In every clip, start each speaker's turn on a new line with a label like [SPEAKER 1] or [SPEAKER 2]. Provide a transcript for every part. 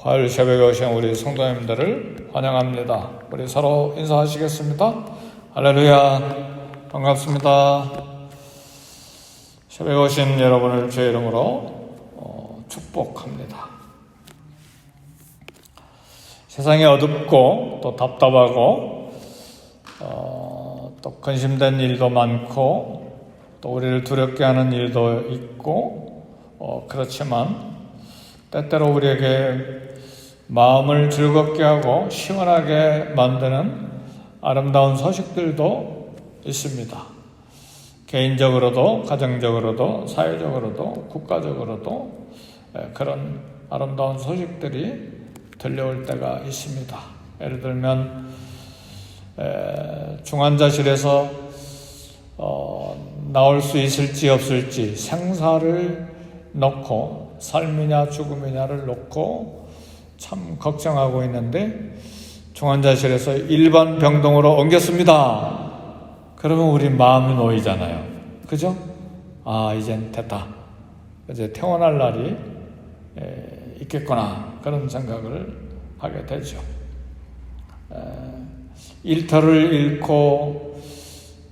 [SPEAKER 1] 화요일 새벽에 오신 우리 성도님들을 환영합니다. 우리 서로 인사하시겠습니다. 할렐루야, 반갑습니다. 새벽에 오신 여러분을 주의 이름으로 축복합니다. 세상이 어둡고 또 답답하고 또 근심된 일도 많고 또 우리를 두렵게 하는 일도 있고 그렇지만 때때로 우리에게 마음을 즐겁게 하고 시원하게 만드는 아름다운 소식들도 있습니다. 개인적으로도 가정적으로도 사회적으로도 국가적으로도 그런 아름다운 소식들이 들려올 때가 있습니다. 예를 들면 중환자실에서 나올 수 있을지 없을지 생사를 놓고 삶이냐 죽음이냐를 놓고 참 걱정하고 있는데 중환자실에서 일반 병동으로 옮겼습니다. 그러면 우리 마음이 놓이잖아요. 그죠? 이젠 됐다. 이제 퇴원할 날이 있겠구나. 그런 생각을 하게 되죠. 일터를 잃고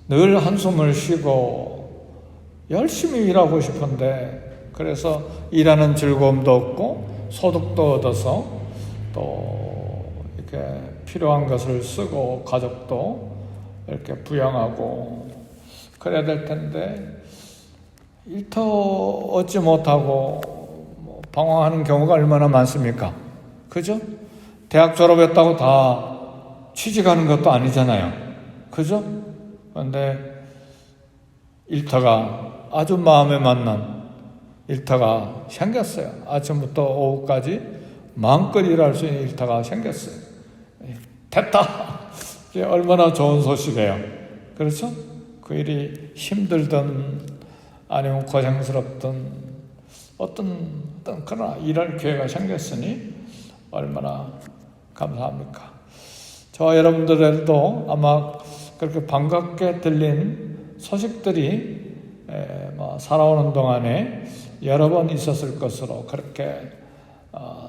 [SPEAKER 1] 늘 한숨을 쉬고 열심히 일하고 싶은데 그래서 일하는 즐거움도 없고 소득도 얻어서 또 이렇게 필요한 것을 쓰고 가족도 이렇게 부양하고 그래야 될 텐데 일터 얻지 못하고 방황하는 경우가 얼마나 많습니까? 그죠? 대학 졸업했다고 다 취직하는 것도 아니잖아요. 그죠? 그런데 일터가 아주 마음에 맞는 일터가 생겼어요. 아침부터 오후까지 마음껏 일할 수 있는 일터가 생겼어요. 됐다! 이게 얼마나 좋은 소식이에요. 그렇죠? 그 일이 힘들든 아니면 고생스럽든 어떤 그러나 일할 기회가 생겼으니 얼마나 감사합니까? 저와 여러분들에도 아마 그렇게 반갑게 들린 소식들이 살아오는 동안에 여러 번 있었을 것으로 그렇게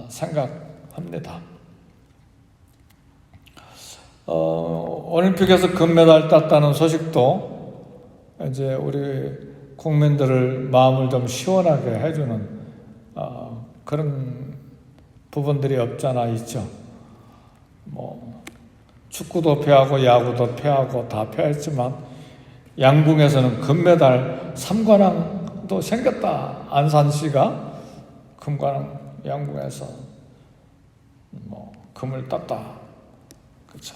[SPEAKER 1] 생각합니다. 올림픽에서 금메달 땄다는 소식도 이제 우리 국민들을 마음을 좀 시원하게 해주는 그런 부분들이 없잖아 있죠. 축구도 패하고 야구도 패하고 다 패했지만 양궁에서는 금메달 3관왕도 생겼다. 안산시가 금관왕 양궁에서 금을 땄다. 그렇죠.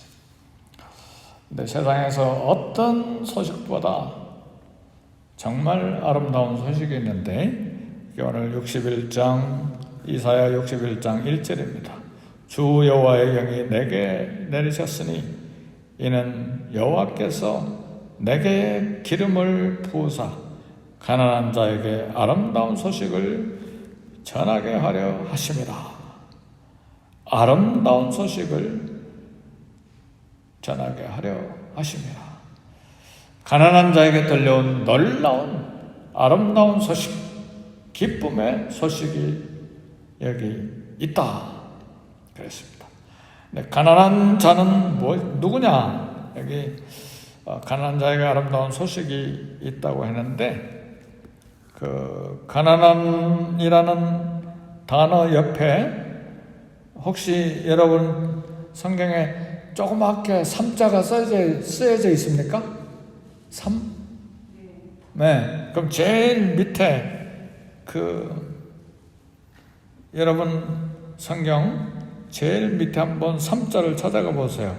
[SPEAKER 1] 근데 세상에서 어떤 소식보다 정말 아름다운 소식이 있는데 오늘 61장 이사야 61장 1절입니다. 주 여호와의 영이 내게 내리셨으니 이는 여호와께서 내게 기름을 부으사 가난한 자에게 아름다운 소식을 전하게 하려 하심이라. 아름다운 소식을 전하게 하려 하심이라. 가난한 자에게 들려온 놀라운 아름다운 소식, 기쁨의 소식이 여기 있다. 그랬습니다. 가난한 자는 누구냐? 여기 가난한 자에게 아름다운 소식이 있다고 했는데 그 가난한이라는 단어 옆에 혹시 여러분 성경에 조그맣게 삼자가 쓰여져 있습니까? 삼? 네. 그럼 제일 밑에 여러분 성경 제일 밑에 한번 삼자를 찾아가 보세요.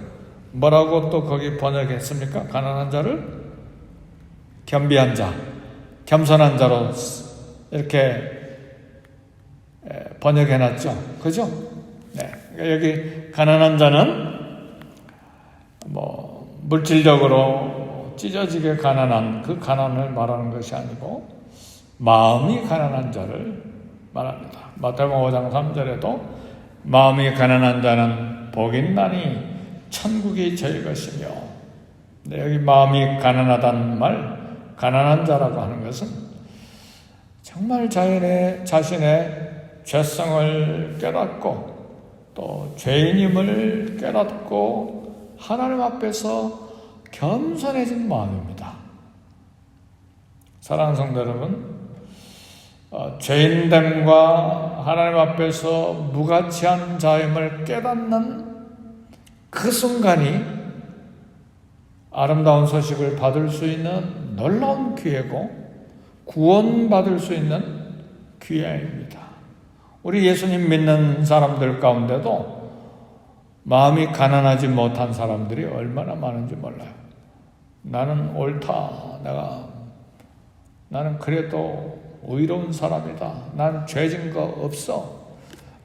[SPEAKER 1] 뭐라고 또 거기 번역했습니까? 가난한 자를 겸비한 자, 겸손한 자로 이렇게 번역해놨죠. 그죠? 네. 여기 가난한 자는 물질적으로 찢어지게 가난한 그 가난을 말하는 것이 아니고 마음이 가난한 자를 말합니다. 마태복음 5장 3절에도 마음이 가난한 자는 복이 있나니 천국이 저희 것이며 여기 마음이 가난하다는 말 가난한 자라고 하는 것은 정말 자신의 죄성을 깨닫고 또 죄인임을 깨닫고 하나님 앞에서 겸손해진 마음입니다. 사랑하는 성도 여러분, 죄인됨과 하나님 앞에서 무가치한 자임을 깨닫는 그 순간이 아름다운 소식을 받을 수 있는 놀라운 기회고 구원받을 수 있는 기회입니다. 우리 예수님 믿는 사람들 가운데도 마음이 가난하지 못한 사람들이 얼마나 많은지 몰라요. 나는 옳다. 나는 그래도 의로운 사람이다. 난 죄진 거 없어.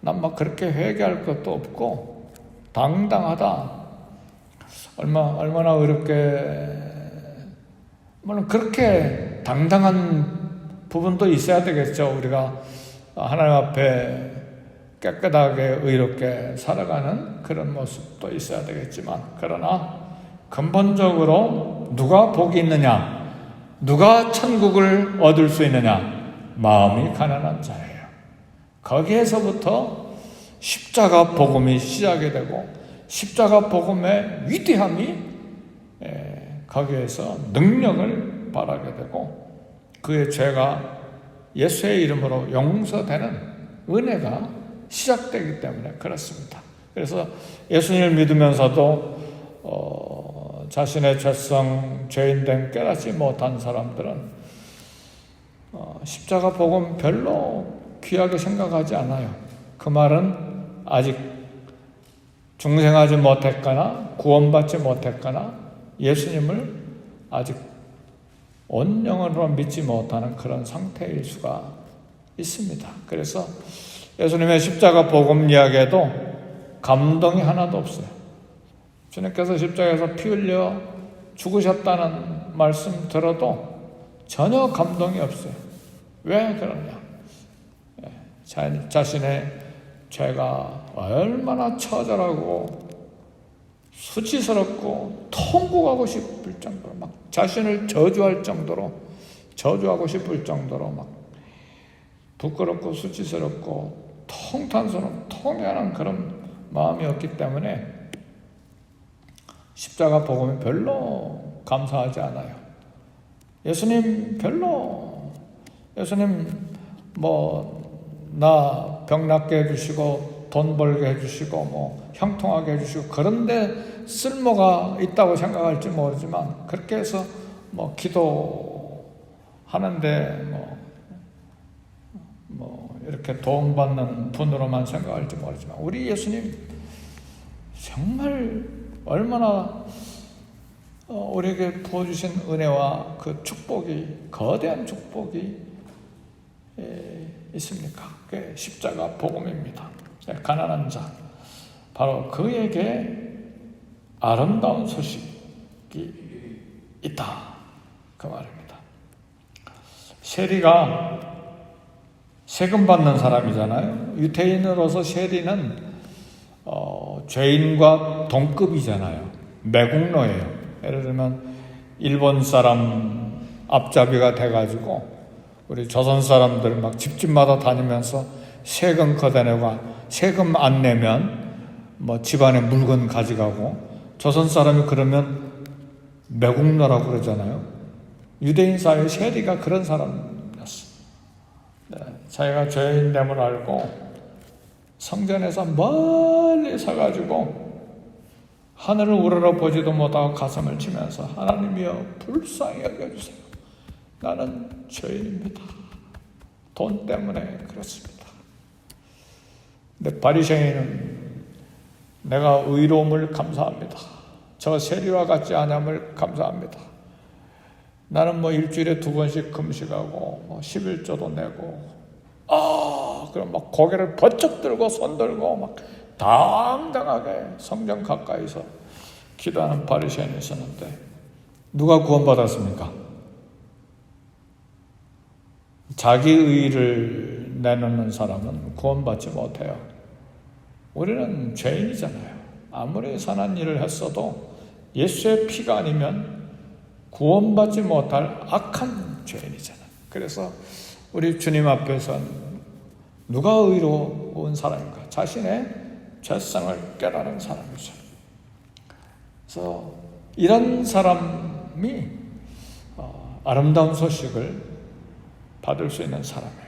[SPEAKER 1] 난 막 그렇게 회개할 것도 없고 당당하다. 얼마나 어렵게, 물론 그렇게 당당한 부분도 있어야 되겠죠. 우리가 하나님 앞에 깨끗하게 의롭게 살아가는 그런 모습도 있어야 되겠지만, 그러나 근본적으로 누가 복이 있느냐, 누가 천국을 얻을 수 있느냐, 마음이 가난한 자예요. 거기에서부터 십자가 복음이 시작이 되고 십자가 복음의 위대함이 거기에서 능력을 발하게 되고 그의 죄가 예수의 이름으로 용서되는 은혜가 시작되기 때문에 그렇습니다. 그래서 예수님을 믿으면서도 자신의 죄성, 죄인됨 깨닫지 못한 사람들은 십자가 복음 별로 귀하게 생각하지 않아요. 그 말은 아직 중생하지 못했거나 구원받지 못했거나 예수님을 아직 온 영혼으로 믿지 못하는 그런 상태일 수가 있습니다. 그래서 예수님의 십자가 복음 이야기에도 감동이 하나도 없어요. 주님께서 십자가에서 피 흘려 죽으셨다는 말씀 들어도 전혀 감동이 없어요. 왜 그러냐? 자신의 죄가 얼마나 처절하고 수치스럽고 통곡하고 싶을 정도로, 막 자신을 저주할 정도로, 저주하고 싶을 정도로 막 부끄럽고 수치스럽고 통탄스러운 통연한 그런 마음이었기 때문에 십자가 복음이 별로 감사하지 않아요. 예수님 나 병 낫게 해주시고 돈 벌게 해주시고 뭐 형통하게 해주시고 그런데 쓸모가 있다고 생각할지 모르지만, 그렇게 해서 뭐 기도하는데 뭐 이렇게 도움받는 분으로만 생각할지 모르지만, 우리 예수님 정말 얼마나 우리에게 부어주신 은혜와 그 축복이, 거대한 축복이 있습니까? 그게 십자가 복음입니다. 가난한 자, 바로 그에게 아름다운 소식이 있다, 그 말입니다. 세리가 세금 받는 사람이잖아요. 유태인으로서 세리는 죄인과 동급이잖아요. 매국노예요. 예를 들면 일본 사람 앞잡이가 돼가지고 우리 조선 사람들 막 집집마다 다니면서 세금 걷어내고, 세금 안 내면 뭐 집안에 물건 가져가고, 조선 사람이 그러면 매국노라고 그러잖아요. 유대인 사회 세리가 그런 사람이었어. 자기가 죄인됨을 알고 성전에서 멀리 서가지고 하늘을 우러러보지도 못하고 가슴을 치면서, 하나님이여 불쌍히 여겨주세요. 나는 죄인입니다. 돈 때문에 그렇습니다. 근데 바리새인은 내가 의로움을 감사합니다. 저 세리와 같지 않음을 감사합니다. 나는 뭐 일주일에 2번씩 금식하고 뭐 11조도 내고, 그럼 막 고개를 번쩍 들고 손 들고 막 당당하게 성전 가까이서 기도하는 바리새인이 있었는데, 누가 구원받았습니까? 자기 의를 내놓는 사람은 구원받지 못해요. 우리는 죄인이잖아요. 아무리 선한 일을 했어도 예수의 피가 아니면 구원받지 못할 악한 죄인이잖아요. 그래서 우리 주님 앞에서는 누가 의로운 사람인가? 자신의 죄성을 깨달은 사람이죠. 그래서 이런 사람이 아름다운 소식을 받을 수 있는 사람이에요.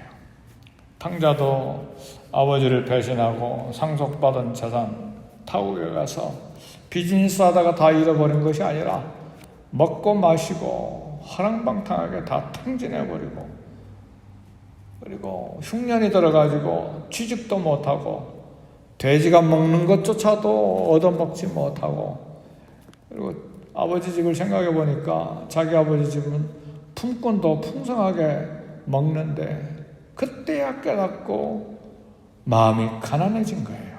[SPEAKER 1] 탕자도 아버지를 배신하고 상속받은 재산 타국에 가서 비즈니스 하다가 다 잃어버린 것이 아니라 먹고 마시고 허랑방탕하게 다 탕진해버리고, 그리고 흉년이 들어가지고 취직도 못하고 돼지가 먹는 것조차도 얻어먹지 못하고, 그리고 아버지 집을 생각해 보니까 자기 아버지 집은 품꾼도 풍성하게 먹는데 그때야 깨닫고 마음이 가난해진 거예요.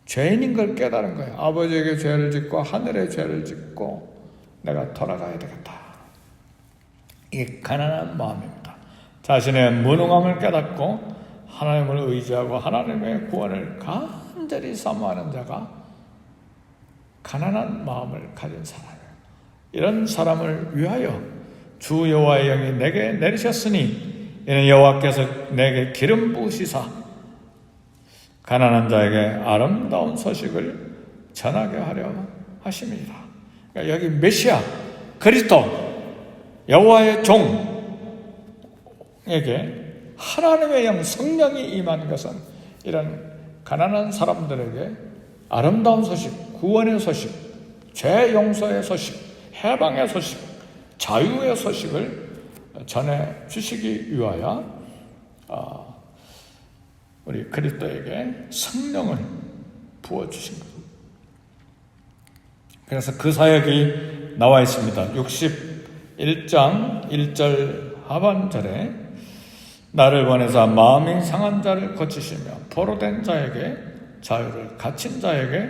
[SPEAKER 1] 죄인인 걸 깨달은 거예요. 아버지에게 죄를 짓고 하늘에 죄를 짓고 내가 돌아가야 되겠다. 이게 가난한 마음입니다. 자신의 무능함을 깨닫고 하나님을 의지하고 하나님의 구원을 간절히 사모하는 자가 가난한 마음을 가진 사람이에요. 이런 사람을 위하여 주 여호와의 영이 내게 내리셨으니 이는 여호와께서 내게 기름 부으시사 가난한 자에게 아름다운 소식을 전하게 하려 하심이라. 그러니까 여기 메시아 그리스도 여호와의 종에게 하나님의 영 성령이 임한 것은 이런 가난한 사람들에게 아름다운 소식, 구원의 소식, 죄 용서의 소식, 해방의 소식, 자유의 소식을 전해 주시기 위하여 우리 그리스도에게 성령을 부어주신 것. 그래서 그 사역이 나와 있습니다. 61장 1절 하반절에 나를 보내사 마음이 상한 자를 고치시며 포로된 자에게 자유를, 갇힌 자에게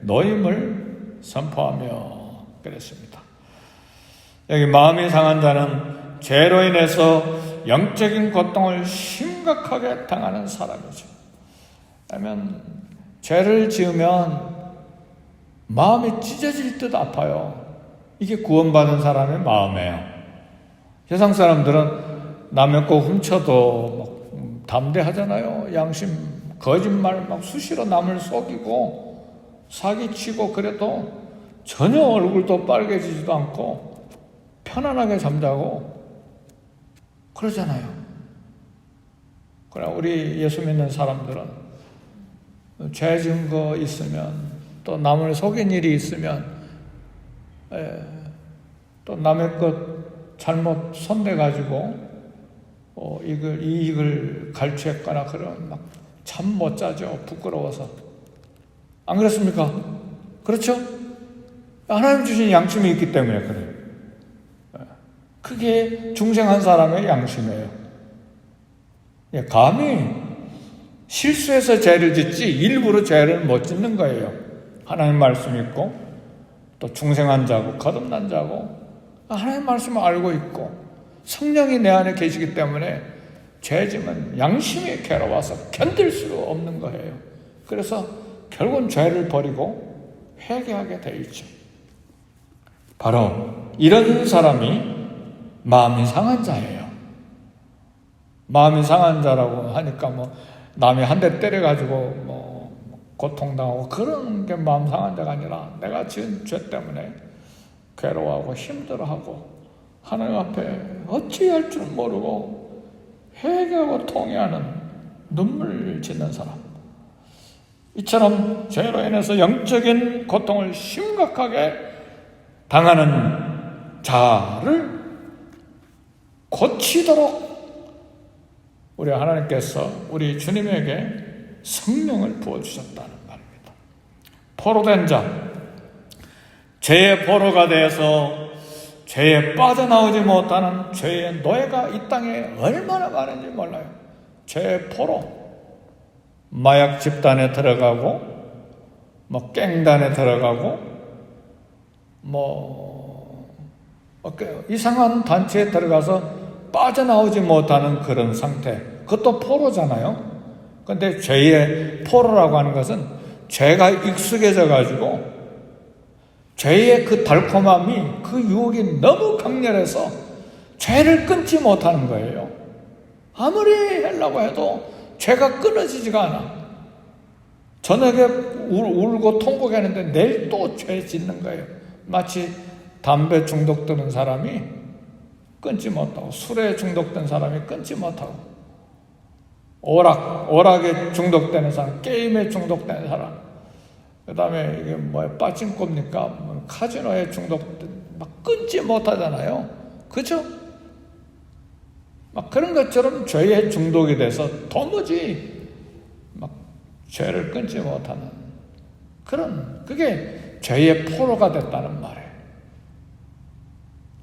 [SPEAKER 1] 노임을 선포하며 그랬습니다. 여기 마음이 상한 자는 죄로 인해서 영적인 고통을 심각하게 당하는 사람이죠. 왜냐하면 죄를 지으면 마음이 찢어질 듯 아파요. 이게 구원받은 사람의 마음이에요. 세상 사람들은 남의 거 훔쳐도 막 담대하잖아요. 양심, 거짓말 막 수시로 남을 속이고 사기치고 그래도 전혀 얼굴도 빨개지지도 않고 편안하게 잠자고 그러잖아요. 그러나 우리 예수 믿는 사람들은 죄 지은 거 있으면, 또 남을 속인 일이 있으면, 또 남의 것 잘못 손대가지고 이익을 갈취했거나 그러면 막 잠 못 자죠. 부끄러워서. 안 그렇습니까? 그렇죠? 하나님 주신 양심이 있기 때문에 그래요. 그게 중생한 사람의 양심이에요. 감히 실수해서 죄를 짓지 일부러 죄를 못 짓는 거예요. 하나님 말씀 있고 또 중생한 자고 거듭난 자고 하나님 말씀을 알고 있고 성령이 내 안에 계시기 때문에 죄짐은 양심이 괴로워서 견딜 수 없는 거예요. 그래서 결국은 죄를 버리고 회개하게 돼 있죠. 바로 이런 사람이 마음이 상한 자예요. 마음이 상한 자라고 하니까 남이 한 대 때려가지고 고통당하고 그런 게 마음 상한 자가 아니라 내가 지은 죄 때문에 괴로워하고 힘들어하고 하나님 앞에 어찌할 줄 모르고 회개하고 통회하는 눈물 짓는 사람. 이처럼 죄로 인해서 영적인 고통을 심각하게 당하는 자를 고치도록 우리 하나님께서 우리 주님에게 성령을 부어주셨다는 말입니다. 포로된 자, 죄의 포로가 되어서 죄에 빠져나오지 못하는 죄의 노예가 이 땅에 얼마나 많은지 몰라요. 죄의 포로, 마약 집단에 들어가고 깽단에 들어가고 이상한 단체에 들어가서 빠져나오지 못하는 그런 상태. 그것도 포로잖아요. 그런데 죄의 포로라고 하는 것은 죄가 익숙해져 가지고 죄의 그 달콤함이, 그 유혹이 너무 강렬해서 죄를 끊지 못하는 거예요. 아무리 하려고 해도 죄가 끊어지지가 않아. 저녁에 울고 통곡하는데 내일 또 죄 짓는 거예요. 마치 담배 중독되는 사람이 끊지 못하고, 술에 중독된 사람이 끊지 못하고, 오락에 중독되는 사람, 게임에 중독되는 사람, 그 다음에 이게 빠진겁니까? 카지노에 중독된, 막 끊지 못하잖아요. 그죠? 막 그런 것처럼 죄에 중독이 돼서 도무지 막 죄를 끊지 못하는 그게 죄의 포로가 됐다는 말이에요.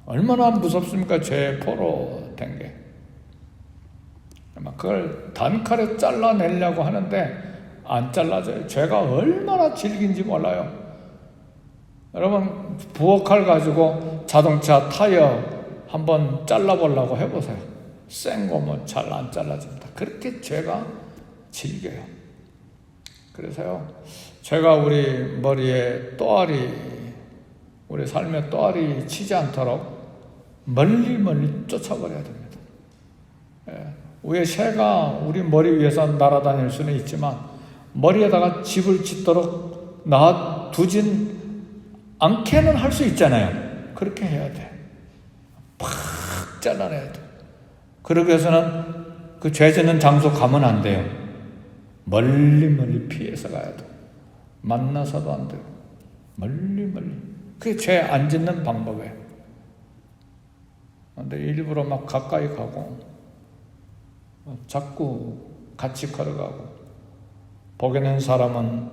[SPEAKER 1] 얼마나 무섭습니까? 죄의 포로 된 게. 그걸 단칼에 잘라내려고 하는데 안 잘라져요. 죄가 얼마나 질긴지 몰라요. 여러분, 부엌칼 가지고 자동차 타이어 한번 잘라보려고 해보세요. 센 거면 잘 안 잘라집니다. 그렇게 죄가 질겨요. 그래서요, 제가 우리 머리에 또아리, 우리 삶에 또아리 치지 않도록 멀리 쫓아버려야 됩니다. 위에 새가 우리 머리 위에서 날아다닐 수는 있지만 머리에다가 집을 짓도록 놔두진 않게는 할 수 있잖아요. 그렇게 해야 돼. 팍 잘라내야 돼. 그러기 위해서는 그 죄 짓는 장소 가면 안 돼요. 멀리 피해서 가야 돼. 만나서도 안 돼요. 멀리. 그게 죄 안 짓는 방법이에요. 근데 일부러 막 가까이 가고 자꾸 같이 걸어가고, 복에는 사람은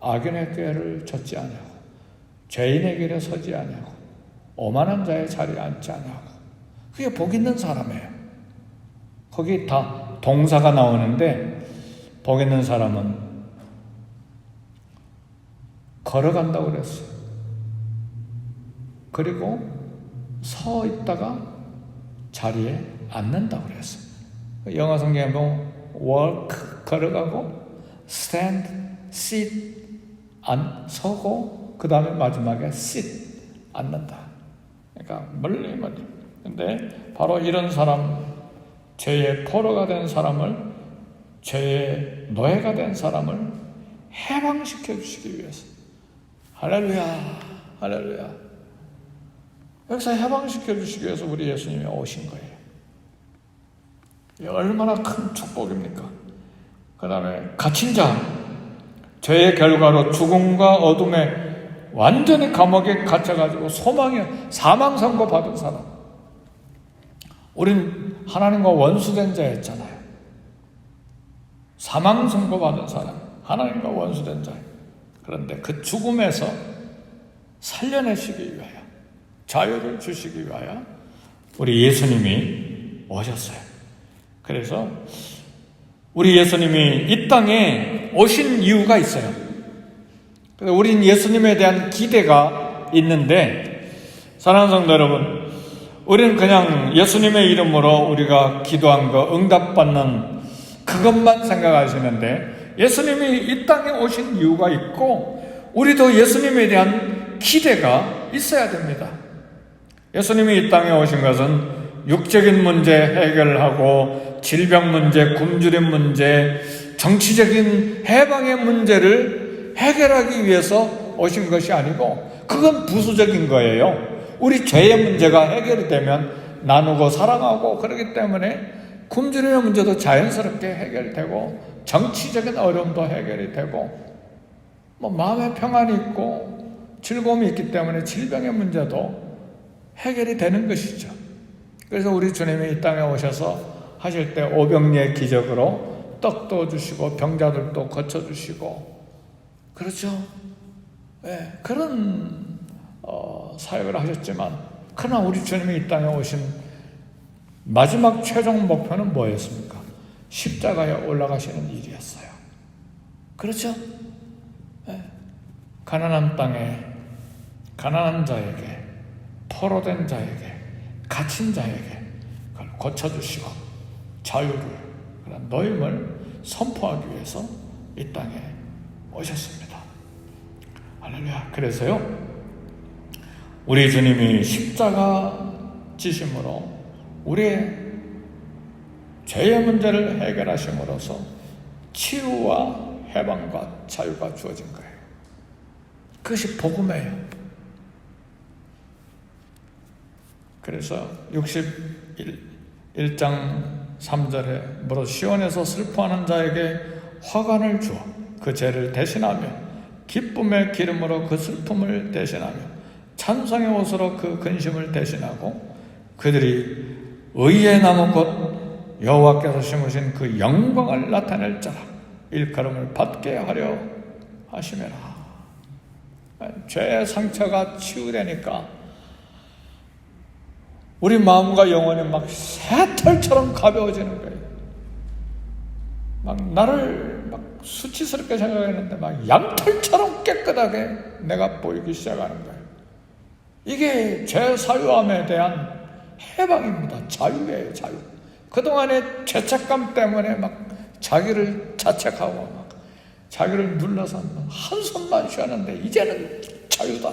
[SPEAKER 1] 악인의 꾀를 좇지 아니하고 죄인의 길에 서지 아니하고 오만한 자의 자리에 앉지 아니하고, 그게 복 있는 사람이에요. 거기 다 동사가 나오는데, 복 있는 사람은 걸어간다고 그랬어요. 그리고 서 있다가 자리에 앉는다고 그랬어요. 영어 성경에 보면 walk, 걸어가고, stand, sit, 서고, 그 다음에 마지막에 sit, 앉는다. 그러니까 멀리. 근데 바로 이런 사람, 죄의 포로가 된 사람을, 죄의 노예가 된 사람을 해방시켜 주시기 위해서, 할렐루야. 여기서 해방시켜 주시기 위해서 우리 예수님이 오신 거예요. 얼마나 큰 축복입니까? 그 다음에 갇힌 자, 죄의 결과로 죽음과 어둠에 완전히 감옥에 갇혀가지고 사망 선고 받은 사람. 우린 하나님과 원수된 자였잖아요. 사망 선고 받은 사람, 하나님과 원수된 자. 그런데 그 죽음에서 살려내시기 위하여, 자유를 주시기 위하여 우리 예수님이 오셨어요. 그래서 우리 예수님이 이 땅에 오신 이유가 있어요. 그래서 우린 예수님에 대한 기대가 있는데, 사랑하는 성도 여러분, 우리는 그냥 예수님의 이름으로 우리가 기도한 거 응답받는 그것만 생각하시는데, 예수님이 이 땅에 오신 이유가 있고 우리도 예수님에 대한 기대가 있어야 됩니다. 예수님이 이 땅에 오신 것은 육적인 문제 해결하고 질병 문제, 굶주림 문제, 정치적인 해방의 문제를 해결하기 위해서 오신 것이 아니고, 그건 부수적인 거예요. 우리 죄의 문제가 해결이 되면 나누고 사랑하고, 그렇기 때문에 굶주림의 문제도 자연스럽게 해결되고, 정치적인 어려움도 해결이 되고, 마음의 평안이 있고 즐거움이 있기 때문에 질병의 문제도 해결이 되는 것이죠. 그래서 우리 주님이 이 땅에 오셔서 하실 때 오병이의 기적으로 떡도 주시고 병자들도 고쳐주시고, 그렇죠? 네, 그런 사역을 하셨지만, 그러나 우리 주님이 이 땅에 오신 마지막 최종 목표는 뭐였습니까? 십자가에 올라가시는 일이었어요. 그렇죠? 네. 가난한 땅에, 가난한 자에게, 포로된 자에게, 갇힌 자에게 그걸 고쳐주시고 자유를, 그런 노임을 선포하기 위해서 이 땅에 오셨습니다. 할렐루야. 그래서요, 우리 주님이 십자가 지심으로 우리의 죄의 문제를 해결하심으로써 치유와 해방과 자유가 주어진 거예요. 그것이 복음이에요. 그래서 61장 3절에 무릇 시온에서 슬퍼하는 자에게 화관을 주어 그 죄를 대신하며 기쁨의 기름으로 그 슬픔을 대신하며 찬송의 옷으로 그 근심을 대신하고 그들이 의의 나무 곧 여호와께서 심으신 그 영광을 나타낼 자라 일컬음을 받게 하려 하시매라. 죄의 상처가 치유되니까 우리 마음과 영혼이 막 새털처럼 가벼워지는 거예요. 막 나를 막 수치스럽게 생각했는데 막 양털처럼 깨끗하게 내가 보이기 시작하는 거예요. 이게 죄 사유함에 대한 해방입니다. 자유예요, 자유. 그동안의 죄책감 때문에 막 자기를 자책하고 막 자기를 눌러서 한숨만 쉬었는데 이제는 자유다.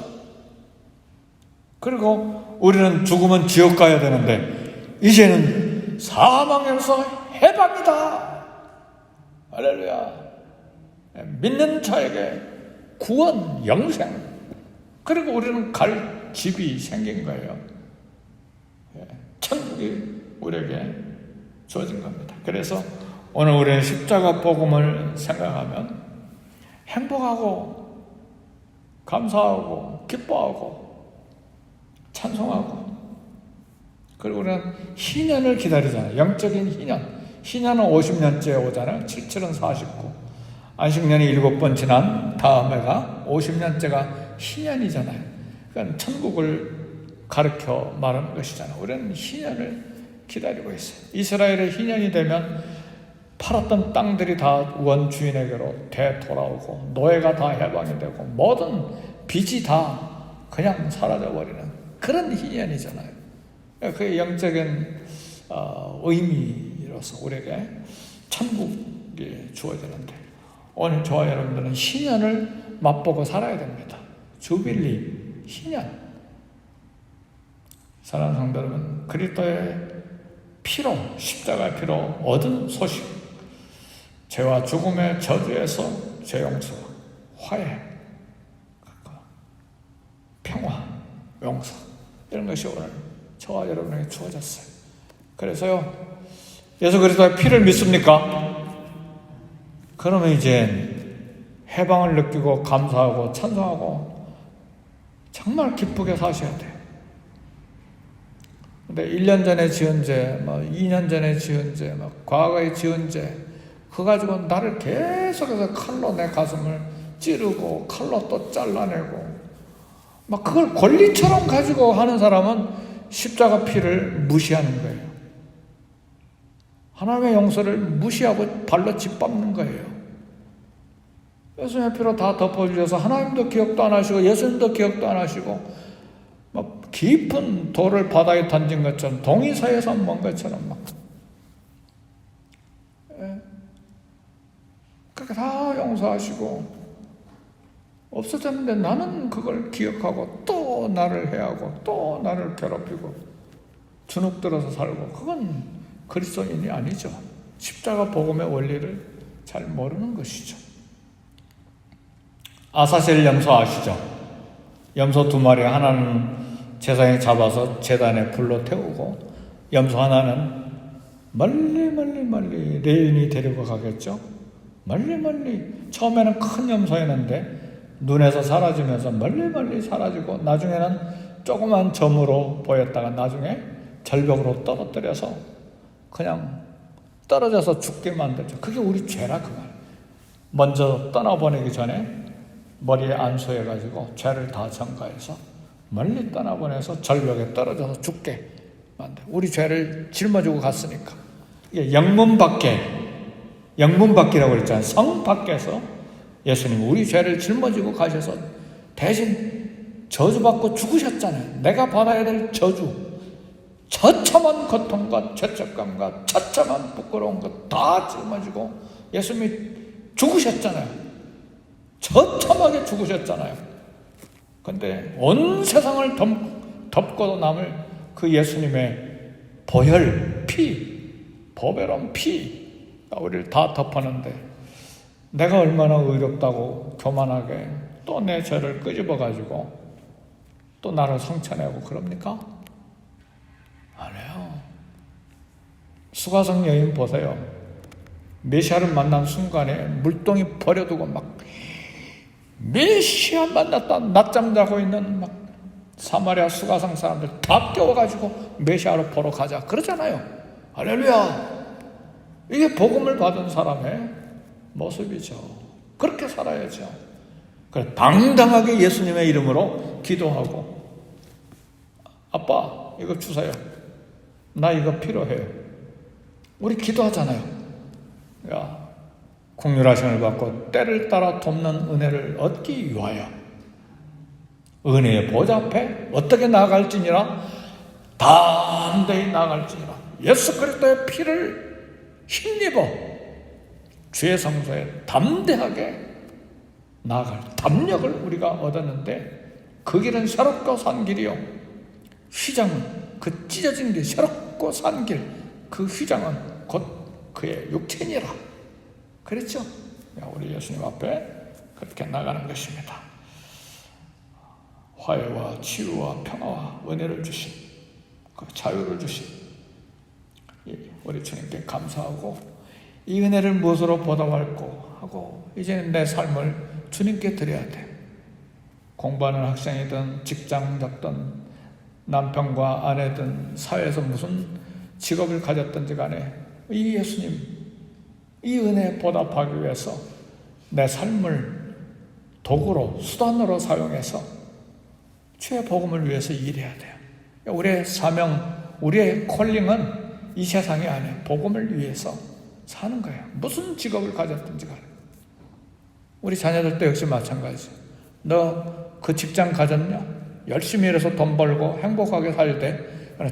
[SPEAKER 1] 그리고 우리는 죽으면 지옥 가야 되는데 이제는 사망에서 해방이다. 할렐루야. 믿는 자에게 구원, 영생. 그리고 우리는 갈 집이 생긴 거예요. 천국이 우리에게 주어진 겁니다. 그래서 오늘 우리는 십자가 복음을 생각하면 행복하고 감사하고 기뻐하고 찬송하고 그리고 우리는 희년을 기다리잖아요. 영적인 희년. 희년은 50년째 오잖아요. 77은 49. 안식년이 7번 지난 다음에가 50년째가 희년이잖아요. 그러니까 천국을 가르쳐 말하는 것이잖아요. 우리는 희년을 기다리고 있어요. 이스라엘의 희년이 되면 팔았던 땅들이 다 원주인에게로 되돌아오고 노예가 다 해방이 되고 모든 빚이 다 그냥 사라져버리는 그런 희년이잖아요. 그게 영적인 의미로서 우리에게 천국이 주어지는데 오늘 저와 여러분들은 희년을 맛보고 살아야 됩니다. 주빌리, 희년. 사랑하는 성도 여러분, 그리스도의 피로, 십자가의 피로 얻은 소식, 죄와 죽음의 저주에서 죄 용서, 화해, 평화, 용서 이런 것이 오늘 저와 여러분에게 주어졌어요. 그래서요, 예수 그리스도의 피를 믿습니까? 그러면 이제 해방을 느끼고 감사하고 찬송하고 정말 기쁘게 사셔야 돼요. 근데 1년 전에 지은 죄, 2년 전에 지은 죄, 과거에 지은 죄, 그거 가지고 나를 계속해서 칼로 내 가슴을 찌르고 칼로 또 잘라내고 막 그걸 권리처럼 가지고 하는 사람은 십자가 피를 무시하는 거예요. 하나님의 용서를 무시하고 발로 짓밟는 거예요. 예수님의 피로 다 덮어주셔서 하나님도 기억도 안 하시고 예수님도 기억도 안 하시고 막 깊은 돌을 바다에 던진 것처럼 동이서에서 먼 것처럼 막 그렇게 다 용서하시고 없어졌는데 나는 그걸 기억하고 또 나를 해하고 또 나를 괴롭히고 주눅 들어서 살고 그건 그리스도인이 아니죠. 십자가 복음의 원리를 잘 모르는 것이죠. 아사셀 염소 아시죠? 염소 2마리 하나는 제사장이 잡아서 제단에 불로 태우고 염소 하나는 멀리 레인이 데리고 가겠죠. 멀리 처음에는 큰 염소였는데 눈에서 사라지면서 멀리 사라지고 나중에는 조그만 점으로 보였다가 나중에 절벽으로 떨어뜨려서 그냥 떨어져서 죽게 만들죠. 그게 우리 죄라 그 말. 먼저 떠나보내기 전에 머리에 안수해가지고 죄를 다 전가해서 멀리 떠나보내서 절벽에 떨어져서 죽게 만들. 우리 죄를 짊어지고 갔으니까. 이게 영문 밖이라고 그랬잖아요. 성 밖에서 예수님 우리 죄를 짊어지고 가셔서 대신 저주받고 죽으셨잖아요. 내가 받아야 될 저주, 처참한 고통과 죄책감과 처참한 부끄러운 것 다 짊어지고 예수님이 죽으셨잖아요. 처참하게 죽으셨잖아요. 근데 온 세상을 덮고도 남을 그 예수님의 보혈, 피, 보배로운 피가 우리를 다 덮었는데 내가 얼마나 의롭다고 교만하게 또 내 죄를 끄집어가지고 또 나를 성찬하고 그럽니까? 아니에요. 수가성 여인 보세요. 메시아를 만난 순간에 물동이 버려두고 막 메시아 만났다 낮잠 자고 있는 막 사마리아 수가성 사람들 다 깨워가지고 메시아를 보러 가자 그러잖아요. 할렐루야. 이게 복음을 받은 사람의 모습이죠. 그렇게 살아야죠. 그래 당당하게 예수님의 이름으로 기도하고 아빠 이거 주세요. 나 이거 필요해요. 우리 기도하잖아요. 야, 긍휼하심을 받고 때를 따라 돕는 은혜를 얻기 위하여 은혜의 보좌 앞에 어떻게 나아갈지니라 담대히 나아갈지니라 예수 그리스도의 피를 힘입어 주의 성소에 담대하게 나아갈 담력을 우리가 얻었는데 그 길은 새롭고 산 길이요 휘장은 그 찢어진 길 새롭고 산 길 그 휘장은 곧 그의 육체니라 그랬죠? 우리 예수님 앞에 그렇게 나가는 것입니다. 화해와 치유와 평화와 은혜를 주신 그 자유를 주신 우리 주님께 감사하고 이 은혜를 무엇으로 보답할고 하고 이제는 내 삶을 주님께 드려야 돼. 공부하는 학생이든 직장잡든 남편과 아내든 사회에서 무슨 직업을 가졌든지 간에 이 예수님 이 은혜에 보답하기 위해서 내 삶을 도구로 수단으로 사용해서 주의 복음을 위해서 일해야 돼요. 우리의 사명, 우리의 콜링은 이 세상이 아니에요. 복음을 위해서 사는 거예요. 무슨 직업을 가졌든지 간에. 우리 자녀들도 역시 마찬가지죠. 너 그 직장 가졌냐? 열심히 일해서 돈 벌고 행복하게 살 때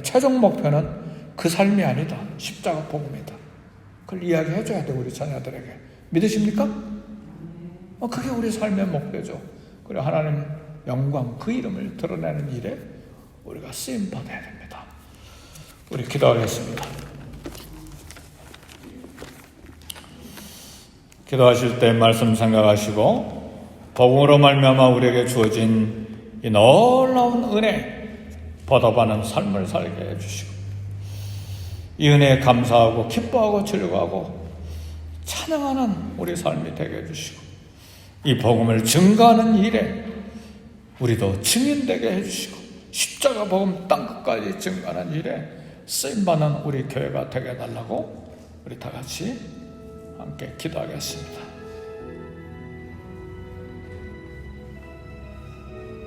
[SPEAKER 1] 최종 목표는 그 삶이 아니다. 십자가 복음이다. 그걸 이야기해줘야 돼 우리 자녀들에게. 믿으십니까? 그게 우리 삶의 목표죠. 그래 하나님 영광 그 이름을 드러내는 일에 우리가 쓰임 받아야 됩니다. 우리 기도하겠습니다. 기도하실 때 말씀 생각하시고 복음으로 말미암아 우리에게 주어진 이 놀라운 은혜 보답하는 삶을 살게 해주시고 이 은혜에 감사하고 기뻐하고 즐거워하고 찬양하는 우리 삶이 되게 해주시고 이 복음을 증거하는 일에 우리도 증인되게 해주시고 십자가 복음 땅끝까지 증거하는 일에 쓰임받는 우리 교회가 되게 해달라고 우리 다 같이 함께 기도하겠습니다.